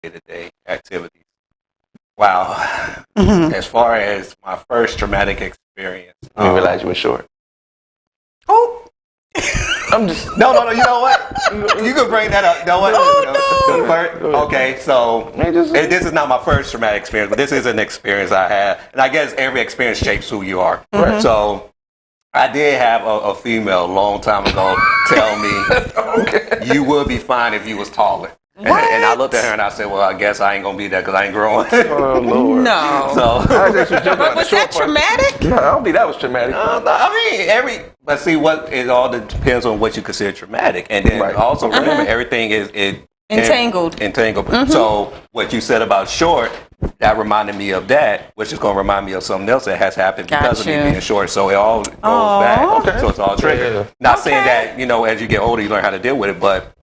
day-to-day activities. Wow. As far as my first traumatic experience. I didn't realize you were short. Oh. I'm just... No. You know what? You can bring that up. You know what? Okay, so this is not my first traumatic experience, but this is an experience I had. And I guess every experience shapes who you are. Right. So I did have a female a long time ago tell me, you would be fine if you was taller. And I looked at her and I said, well, I guess I ain't going to be there because I ain't growing. Oh, Lord. No. So, but was that traumatic? No, I don't think that was traumatic. I mean, but see, it all depends on what you consider traumatic. And then also remember, everything is entangled. Mm-hmm. So what you said about short, that reminded me of that, which is going to remind me of something else that has happened because of me being short. So it all goes back. Okay. So it's all triggered. Yeah. Not saying that, as you get older, you learn how to deal with it, but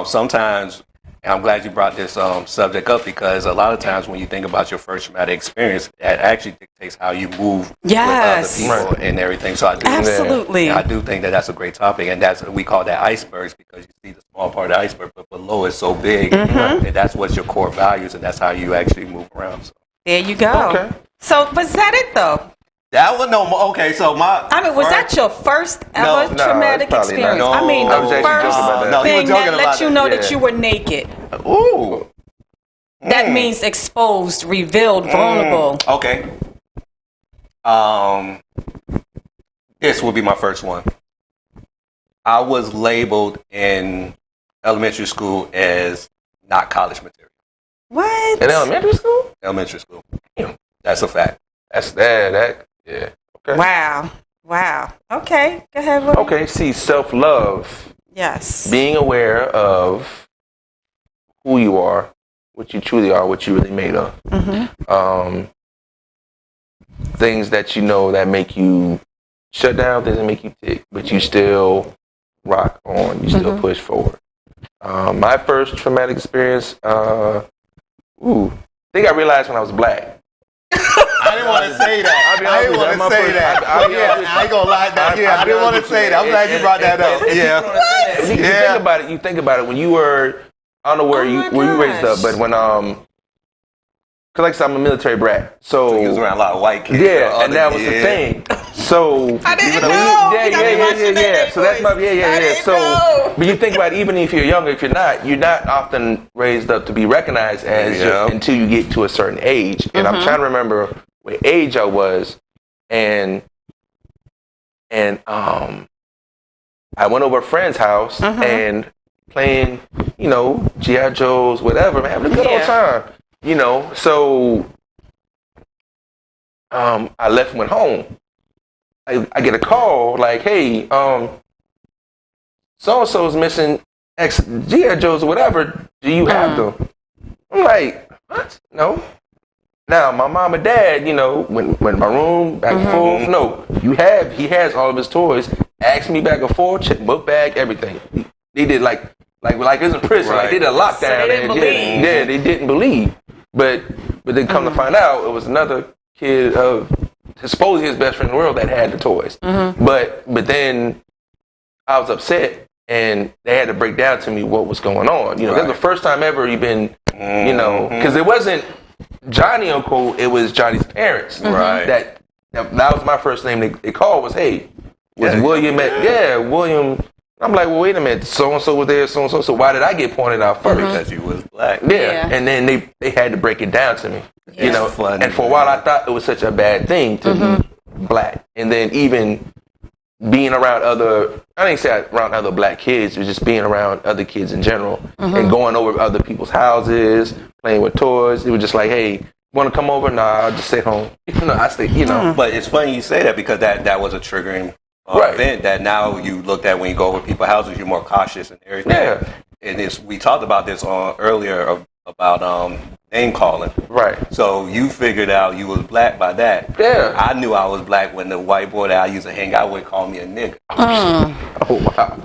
sometimes, and I'm glad you brought this subject up because a lot of times when you think about your first traumatic experience, that actually dictates how you move with other people and everything. So I do I do think that that's a great topic, and we call that icebergs because you see the small part of the iceberg, but below is so big, and that's what's your core values, and that's how you actually move around. So. There you go. Okay. So was that it though? That was okay. So was that your first ever traumatic experience? No, I mean, the first thing that let you know that you were naked. Ooh. That means exposed, revealed, vulnerable. Okay. This will be my first one. I was labeled in elementary school as not college material. What? In elementary school? Elementary school. That's a fact. That's that. Yeah. Okay. Wow. Okay. Go ahead. Willie. Okay. See, self-love. Yes. Being aware of who you are, what you truly are, what you're really made of. Mm-hmm. Things that you know that make you shut down, things that make you tick, but you still rock on. You still push forward. My first traumatic experience. I think I realized when I was black. I didn't want to say that. I didn't want to say that. I ain't gonna lie. I didn't want to say that. I'm glad you brought that up. Yeah. You think about it. When you were, I don't know where you raised up, but when cause like I said, I'm a military brat, so you was around a lot of white kids. Yeah, and that was the thing. So I didn't know. Yeah. So that's my So, but you think about it, even if you're younger, if you're not often raised up to be recognized as until you get to a certain age. And I'm trying to remember what age I was, and I went over a friend's house and playing, G.I. Joes, whatever, man, having a good old time. So I left and went home. I get a call like, hey, so-and-so is missing X G.I. Joes or whatever. Do you have them? I'm like, what? No. Now, my mom and dad, went in my room, back and forth. No, he has all of his toys. Asked me back and forth, check book bag, everything. They did like it's in prison. Right. Like they did a lockdown. So they didn't believe. Yeah, they didn't believe. But then come to find out, it was another kid of supposedly his best friend in the world that had the toys. But then I was upset, and they had to break down to me what was going on. That's the first time ever you've been, because it wasn't Johnny Uncle, it was Johnny's parents. Right. That was my first name they called was, hey, William William. I'm like, well, wait a minute, so-and-so was there, so-and-so, so why did I get pointed out first? Because you was black. Yeah, and then they had to break it down to me, funny, and for a while I thought it was such a bad thing to be black, and then even being around I didn't say around other black kids, it was just being around other kids in general, and going over other people's houses, playing with toys, it was just like, hey, want to come over? Nah, I'll just stay home. I stay, But it's funny you say that because that was a triggering event that now you looked at when you go over people's houses, you're more cautious and everything. Yeah. And we talked about this earlier about name calling. Right. So you figured out you was black by that. Yeah. I knew I was black when the white boy that I used to hang out with called me a nigga. Oh, wow.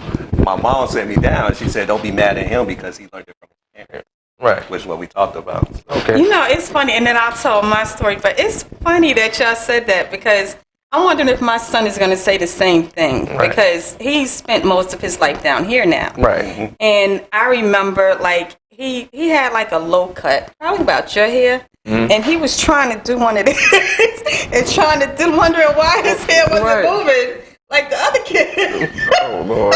My mom sat me down. She said, don't be mad at him because he learned it from his parents. Right. Which is what we talked about. Okay. It's funny, and then I'll tell my story, but it's funny that y'all said that because I'm wondering if my son is going to say the same thing because he spent most of his life down here now. Right. And I remember, like, he had like a low cut, probably about your hair, and he was trying to do one of these and wondering why his hair wasn't moving like the other kid. Oh, Lord.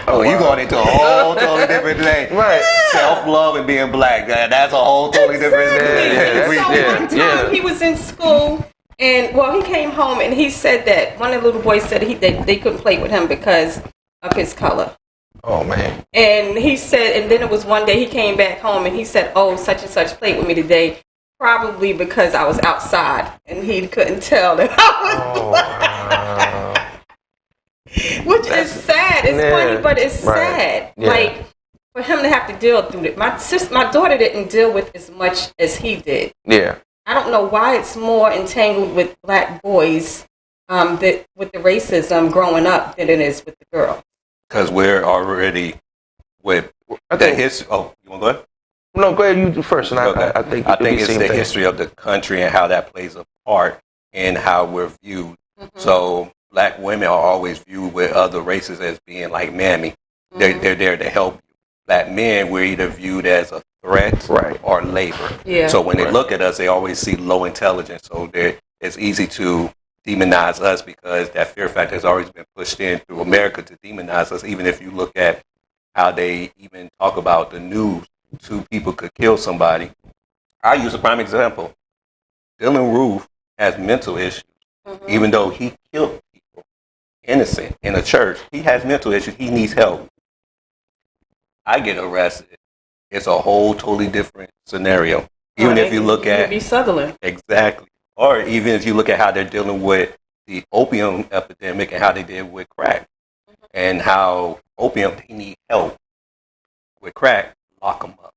Oh, you going into a whole totally different thing. Right. Self-love and being black. That's a whole totally different thing. So one time he was in school, and, he came home, and he said that one of the little boys said they couldn't play with him because of his color. Oh, man. And he said, and then it was one day he came back home, and he said, oh, such and such played with me today, probably because I was outside, and he couldn't tell that I was black. Which is sad. It's funny, but it's sad. Yeah. Like, for him to have to deal through it. My daughter didn't deal with as much as he did. Yeah. I don't know why it's more entangled with black boys that with the racism growing up than it is with the girl. Because we're already with the history. Oh, you want to go ahead? No, go ahead. You do first. And I think it's the history of the country and how that plays a part in how we're viewed. Mm-hmm. So black women are always viewed with other races as being like mammy. Mm-hmm. They're there to help you. Black men, we're either viewed as a threat or labor. Yeah. So when they look at us, they always see low intelligence. So it's easy to demonize us because that fear factor has always been pushed in through America to demonize us. Even if you look at how they even talk about the news, 2 people could kill somebody. I'll use a prime example. Dylan Roof has mental issues. Mm-hmm. Even though he killed people, innocent, in a church, he has mental issues. He needs help. I get arrested. It's a whole totally different scenario. Even if you look at be Sutherland. Exactly. Or even if you look at how they're dealing with the opium epidemic and how they did with crack. Mm-hmm. And how opium, they need help. With crack, lock them up.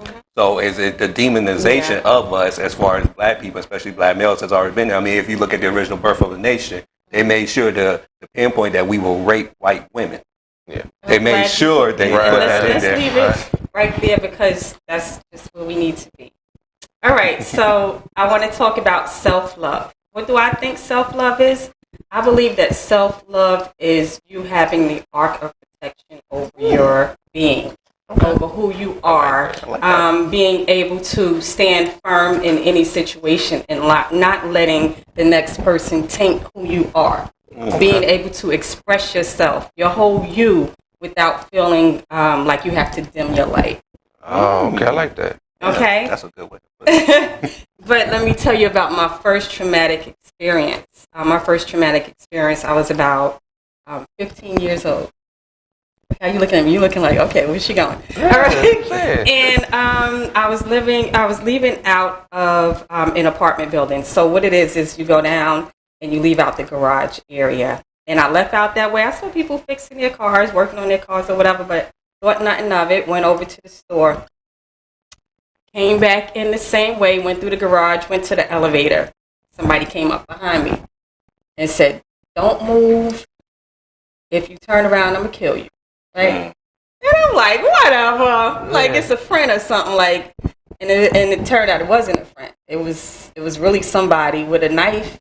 Mm-hmm. So is it the demonization of us as far as black people, especially black males, has already been there? I mean, if you look at the original Birth of a Nation, they made sure to pinpoint that we will rape white women. Yeah, they made sure they put that in there. Let's leave it right there because that's just where we need to be. All right, so I want to talk about self-love. What do I think self-love is? I believe that self-love is you having the arc of protection over your being, over who you are, being able to stand firm in any situation and not letting the next person taint who you are. Being able to express yourself, your whole you, without feeling like you have to dim your light. Oh, okay. I like that. Okay. That's a good way to put it. But let me tell you about my first traumatic experience. I was about 15 years old. How you looking at me? You looking like, okay, where's she going? All right. And I was leaving out of an apartment building. So what it is you go down and you leave out the garage area. And I left out that way. I saw people fixing their cars, working on their cars or whatever, but thought nothing of it. Went over to the store. Came back in the same way, went through the garage, went to the elevator. Somebody came up behind me and said, don't move. If you turn around, I'm going to kill you. Right? And I'm like, whatever. Like, it's a friend or something. Like, and it turned out it wasn't a friend. It was really somebody with a knife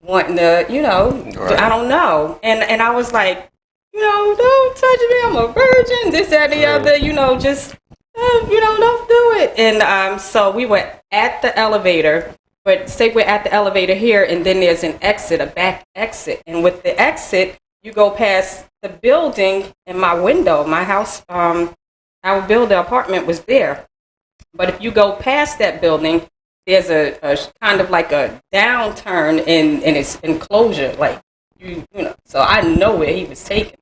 wanting to, I don't know. And I was like, don't touch me. I'm a virgin. This, that, and the other, just... don't do it. And so we were at the elevator, but say we're at the elevator here, and then there's an exit, a back exit. And with the exit, you go past the building, and my window, my house, our building apartment was there. But if you go past that building, there's a kind of like a downturn in its enclosure, like, so I know where he was taken.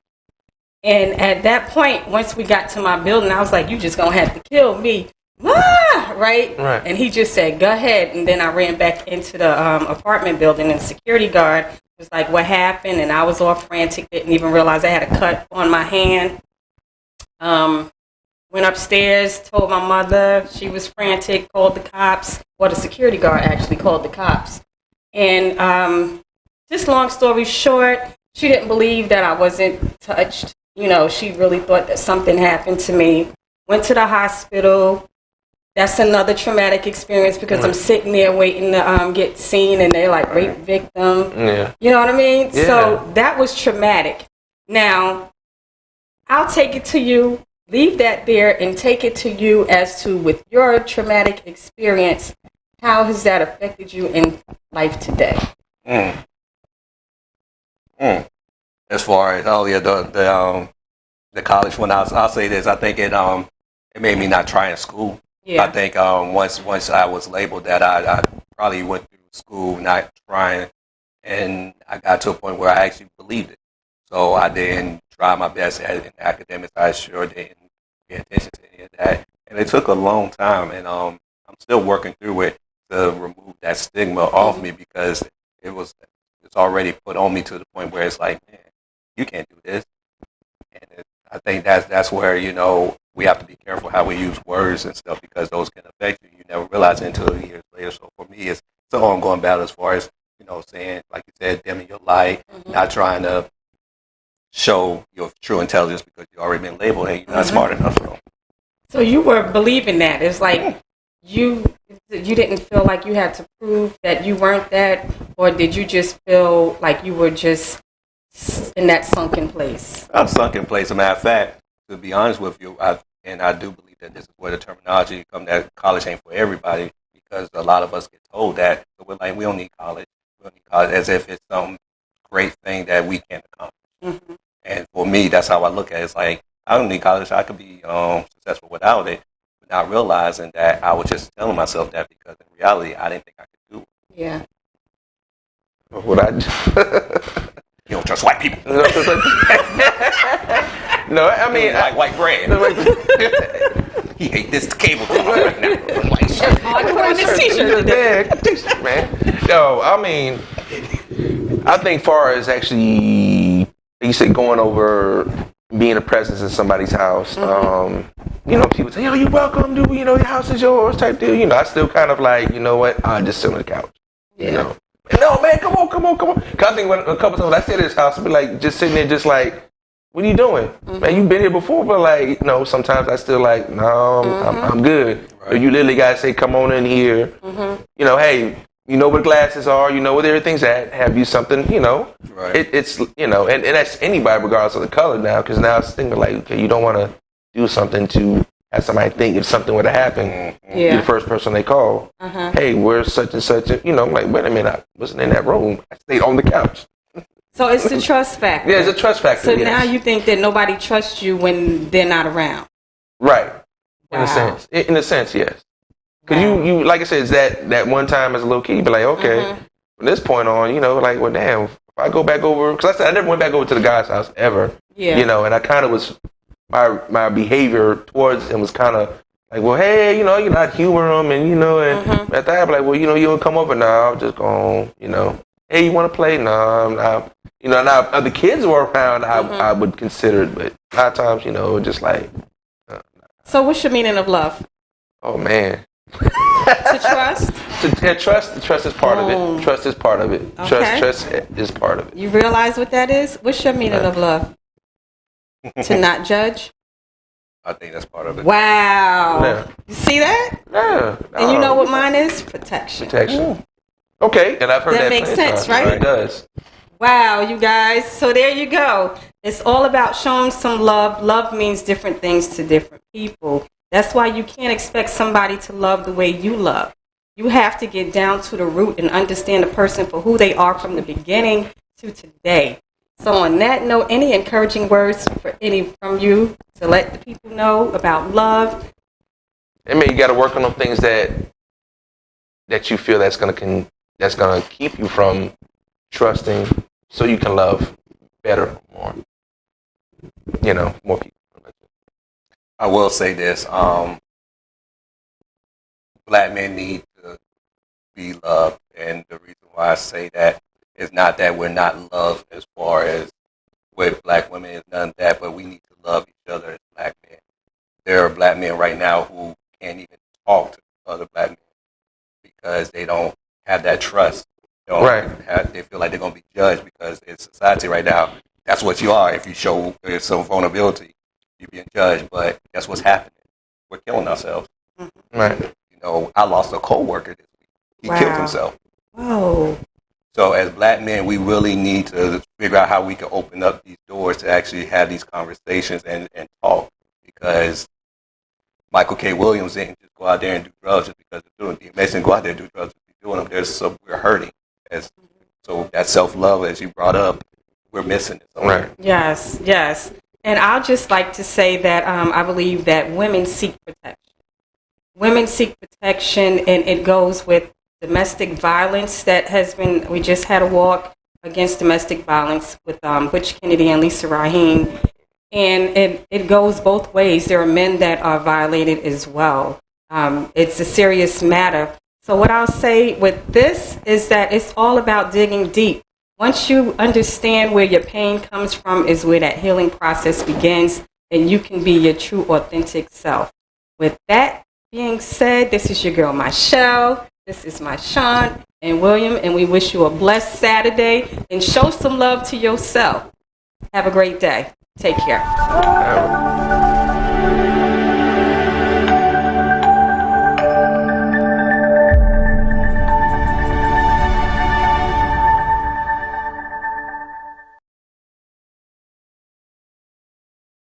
And at that point, once we got to my building, I was like, you just going to have to kill me. Right? And he just said, go ahead. And then I ran back into the apartment building, and the security guard was like, what happened? And I was all frantic, didn't even realize I had a cut on my hand. Went upstairs, told my mother. She was frantic, called the cops. Well, the security guard actually called the cops. And just long story short, she didn't believe that I wasn't touched. She really thought that something happened to me. Went to the hospital. That's another traumatic experience because I'm sitting there waiting to get seen, and they're like rape victim. Yeah. You know what I mean? Yeah. So that was traumatic. Now, I'll take it to you, leave that there, and take it to you as to, with your traumatic experience, how has that affected you in life today? As far as the college one, I'll say this. I think it made me not try in school. Yeah. I think once I was labeled that, I probably went through school not trying, and I got to a point where I actually believed it. So I didn't try my best in academics. I sure didn't pay attention to any of that, and it took a long time. And I'm still working through it to remove that stigma off me, because it's already put on me to the point where it's like, man, you can't do this. And I think that's where, we have to be careful how we use words and stuff, because those can affect you. You never realize it until years later. So for me, it's an ongoing battle as far as, saying, like you said, dimming your light, not trying to show your true intelligence because you've already been labeled, hey, you're not smart enough. So you were believing that. It's like you didn't feel like you had to prove that you weren't that, or did you just feel like you were just in that sunken place? I'm sunk in place. As a matter of fact, to be honest with you, I do believe that this is where the terminology comes, that college ain't for everybody, because a lot of us get told that. So we're like, we don't need college. We don't need college, as if it's some great thing that we can't accomplish. Mm-hmm. And for me, that's how I look at it. It's like, I don't need college. I could be successful without it, without realizing that I was just telling myself that, because in reality, I didn't think I could do it. Yeah. What I You don't trust white people. No, I mean, like white bread. He hate this cable right now. I'm wearing this t-shirt today. T-shirt, man. No, I mean, I think far as actually, you said, going over being a presence in somebody's house, people say, you're welcome, dude, your house is yours type deal. I still kind of like, you know what, I just sit on the couch, No, man, come on. Cause I think when a couple times when I stay at his house, I'll be like, just sitting there, just like, what are you doing? Man, you've been here before, but like, sometimes I still like, no, I'm good. Right. Or you literally gotta say, come on in here. Hey, you know where the glasses are, you know where everything's at, have you something, Right. It's, and that's anybody regardless of the color now, because now it's thinking like, okay, you don't want to do something to have somebody think if something would have happened, you're the first person they call. Hey, where's such and such? I'm like, wait a minute, I wasn't in that room. I stayed on the couch. So it's the trust factor. Yeah, it's a trust factor. So now you think that nobody trusts you when they're not around. Right. Wow. In a sense, yes. Because you, like I said, it's that one time as a little kid, you be like, okay, from this point on, like, well, damn, if I go back over, because I said I never went back over to the guy's house ever. Yeah. And I kind of was, my behavior towards him was kind of like, well, hey, you're not humoring him, and, and at that, I'd be like, well, you don't come over now, I'm just going, hey, you want to play? No, now other kids were around, I would consider it, but a lot of times, just like. So what's your meaning of love? Oh, man. To trust? Trust is part of it. Trust is part of it. Okay. Trust is part of it. You realize what that is? What's your meaning of love? To not judge? I think that's part of it. Wow. Yeah. You see that? Yeah. And you know what mine is? Protection. Ooh. Okay. And I've heard that makes sense, right? It does. Wow, you guys. So there you go. It's all about showing some love. Love means different things to different people. That's why you can't expect somebody to love the way you love. You have to get down to the root and understand a person for who they are from the beginning to today. So on that note, any encouraging words from you to let the people know about love? I mean, you got to work on the things that you feel that's gonna keep you from trusting, so you can love better, more. More people. I will say this: Black men need to be loved, and the reason why I say that is not that we're not loved as far as with Black women, is none of that, but we need to love each other as Black men. There are Black men right now who can't even talk to other Black men because they don't have that trust. They feel like they're going to be judged, because in society right now, that's what you are. If you show some vulnerability, you're being judged, but that's what's happening. We're killing ourselves. Right. You know, I lost a coworker this week. He killed himself. Whoa. So as black men, we really need to figure out how we can open up these doors to actually have these conversations and talk, because Michael K. Williams didn't just go out there and do drugs just because of doing it. He didn't go out there and do drugs just to be doing them. We're hurting. So that self-love, as you brought up, we're missing it. Right. Yes, yes. And I'll just like to say that I believe that women seek protection. Women seek protection, and it goes with domestic violence that has been, we just had a walk against domestic violence with Butch Kennedy and Lisa Raheen. And it goes both ways. There are men that are violated as well. It's a serious matter. So what I'll say with this is that it's all about digging deep. Once you understand where your pain comes from is where that healing process begins, and you can be your true, authentic self. With that being said, this is your girl, Michelle. This is my Sean and William, and we wish you a blessed Saturday, and show some love to yourself. Have a great day. Take care.